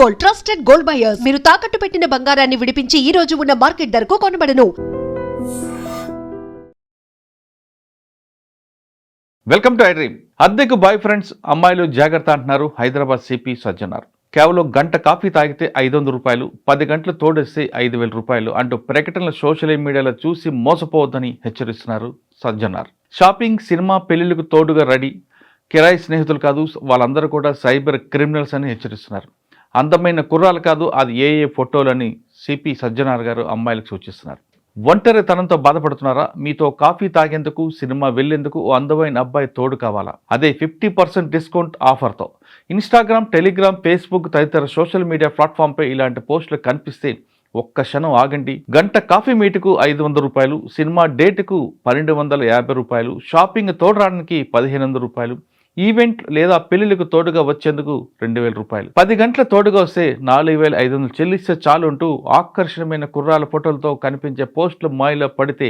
Gold, trusted gold buyers. మీరు తాకట్టు పెట్టిన బంగారాన్ని విడిపించి ఈ రోజు ఉన్న మార్కెట్ ధరకు కొనబడను. Welcome to I dream. అద్దెకు బాయ్ ఫ్రెండ్స్ అమ్మాయిలు జాగ్రత్త అంటున్నారు హైదరాబాద్ సిపి సజ్జనార్. కేవలం గంట కాఫీ తాగితే 500 రూపాయలు, 10 గంటలు తోడేస్తే 5,000 రూపాయలు అంటూ ప్రకటనలు సోషల్ మీడియాలో చూసి మోసపోవద్దని హెచ్చరిస్తున్నారు సజ్జనార్. షాపింగ్, సినిమా, పెళ్లిళ్లకు తోడుగా రెడీ, కిరాయి స్నేహితులు కాదు, వాళ్ళందరూ కూడా సైబర్ క్రిమినల్స్ అని హెచ్చరిస్తున్నారు. అందమైన కుర్రాలు కాదు, అది ఏ ఫోటోలని సిపి సజ్జనార్ గారు అమ్మాయిలకు సూచిస్తున్నారు. ఒంటరితనంతో బాధపడుతున్నారా? మీతో కాఫీ తాగేందుకు, సినిమా వెళ్లేందుకు ఓ అందమైన అబ్బాయి తోడు కావాలా? అదే 50% డిస్కౌంట్ ఆఫర్తో. ఇన్స్టాగ్రామ్, టెలిగ్రామ్, ఫేస్బుక్ తదితర సోషల్ మీడియా ప్లాట్ఫామ్పై ఇలాంటి పోస్టులు కనిపిస్తే ఒక్క క్షణం ఆగండి. గంట కాఫీ మీటుకు 500 రూపాయలు, సినిమా డేటుకు 1250 రూపాయలు, షాపింగ్ తోడరానికి 1500 రూపాయలు, ఈవెంట్ లేదా పెళ్లిలకు తోడుగా వచ్చేందుకు 2000 రూపాయలు, 10 గంటల తోడుగా వస్తే 4500 చెల్లిస్తే చాలు అంటూ ఆకర్షణమైన కుర్రాల ఫోటోలతో కనిపించే పోస్టులు మాయలో పడితే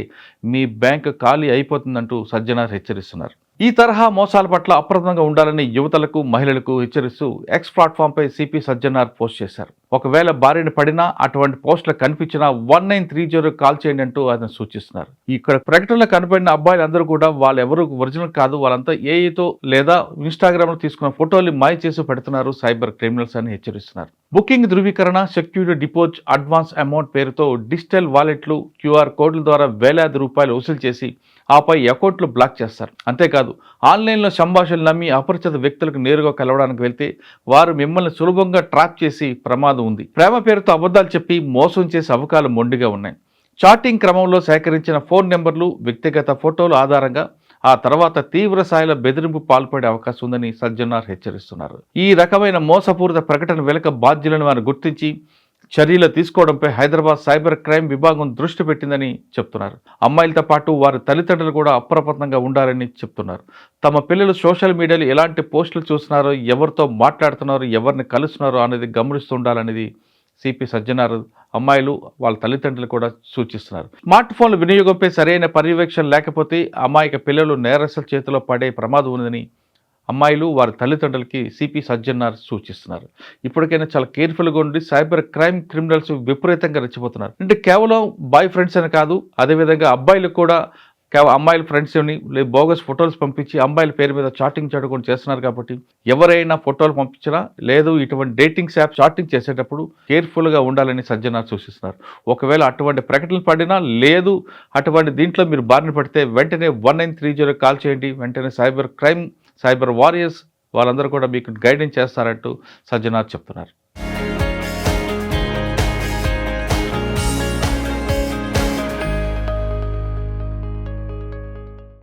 మీ బ్యాంక్ ఖాళీ అయిపోతుందంటూ సజ్జనార్ హెచ్చరిస్తున్నారు. ఈ తరహా మోసాల పట్ల అప్రమత్తంగా ఉండాలని యువతలకు, మహిళలకు హెచ్చరిస్తూ ఎక్స్ ప్లాట్ఫామ్పై సిపి సజ్జనార్ పోస్ట్ చేశారు. ఒకవేళ బారిన పడినా, అటువంటి పోస్టులు కనిపించినా 1930 కాల్ చేయండి అంటూ ఆయన సూచిస్తున్నారు. ఇక్కడ ప్రకటనలో కనబడిన అబ్బాయిలందరూ కూడా వాళ్ళెవరూ ఒరిజినల్ కాదు, వాళ్ళంతా ఏఐతో లేదా ఇన్స్టాగ్రామ్లో తీసుకున్న ఫోటోలు మాయ చేసి పెడుతున్నారు సైబర్ క్రిమినల్స్ అని హెచ్చరిస్తున్నారు. బుకింగ్ ధృవీకరణ, సెక్యూరిటీ డిపాజిట్, అడ్వాన్స్ అమౌంట్ పేరుతో డిజిటల్ వాలెట్లు, క్యూఆర్ కోడ్ల ద్వారా వేలాది రూపాయలు వసూలు చేసి ఆపై అకౌంట్లు బ్లాక్ చేస్తారు. అంతేకాదు, ఆన్లైన్లో సంభాషణలు నమ్మి అపరిచిత వ్యక్తులకు నేరుగా కలవడానికి వెళ్తే వారు మిమ్మల్ని సులభంగా ట్రాప్ చేసి ప్రమాదం ఉంది. ప్రేమ పేరుతో అబద్ధాలు చెప్పి మోసం చేసే అవకాశాలు మొండిగా ఉన్నాయి. చాటింగ్ క్రమంలో సేకరించిన ఫోన్ నెంబర్లు, వ్యక్తిగత ఫోటోల ఆధారంగా ఆ తర్వాత తీవ్ర స్థాయిలో బెదిరింపు పాల్పడే అవకాశం ఉందని సజ్జనార్ హెచ్చరిస్తున్నారు. ఈ రకమైన మోసపూరిత ప్రకటన వెనుక బాధ్యులను వారు గుర్తించి చర్యలు తీసుకోవడంపై హైదరాబాద్ సైబర్ క్రైమ్ విభాగం దృష్టి పెట్టిందని చెప్తున్నారు. అమ్మాయిలతో పాటు వారి తల్లిదండ్రులు కూడా అప్రమత్తంగా ఉండాలని చెప్తున్నారు. తమ పిల్లలు సోషల్ మీడియాలో ఎలాంటి పోస్టులు చూస్తున్నారో, ఎవరితో మాట్లాడుతున్నారో, ఎవరిని కలుస్తున్నారో అనేది గమనిస్తూ ఉండాలనేది సిపి సజ్జనార్ అమ్మాయిలు, వాళ్ళ తల్లిదండ్రులు కూడా సూచిస్తున్నారు. స్మార్ట్ ఫోన్ల వినియోగంపై సరైన పర్యవేక్షణ లేకపోతే అమాయక పిల్లలు నేరస్తుల చేతిలో పడే ప్రమాదం ఉందని అమ్మాయిలు, వారి తల్లిదండ్రులకి సిపి సజ్జనార్ సూచిస్తున్నారు. ఇప్పటికైనా చాలా కేర్ఫుల్గా ఉండి, సైబర్ క్రైమ్ క్రిమినల్స్ విపరీతంగా రెచ్చిపోతున్నారు. అంటే కేవలం బాయ్ ఫ్రెండ్స్ అని కాదు, అదేవిధంగా అబ్బాయిలు కూడా అమ్మాయిల ఫ్రెండ్స్ని బోగస్ ఫోటోలు పంపించి అమ్మాయిల పేరు మీద చాటింగ్ చేయడం చేస్తున్నారు. కాబట్టి ఎవరైనా ఫోటోలు పంపించినా లేదు, ఇటువంటి డేటింగ్స్ యాప్ చాటింగ్ చేసేటప్పుడు కేర్ఫుల్గా ఉండాలని సజ్జనార్ సూచిస్తున్నారు. ఒకవేళ అటువంటి ప్రకటనలు పడినా లేదు, అటువంటి దీంట్లో మీరు బారిన పడితే వెంటనే 1930 కాల్ చేయండి. వెంటనే సైబర్ క్రైమ్, సైబర్ వారియర్స్ వాళ్ళందరూ కూడా మీకు గైడెన్స్ చేస్తారంటూ సజ్జనార్ చెప్తున్నారు.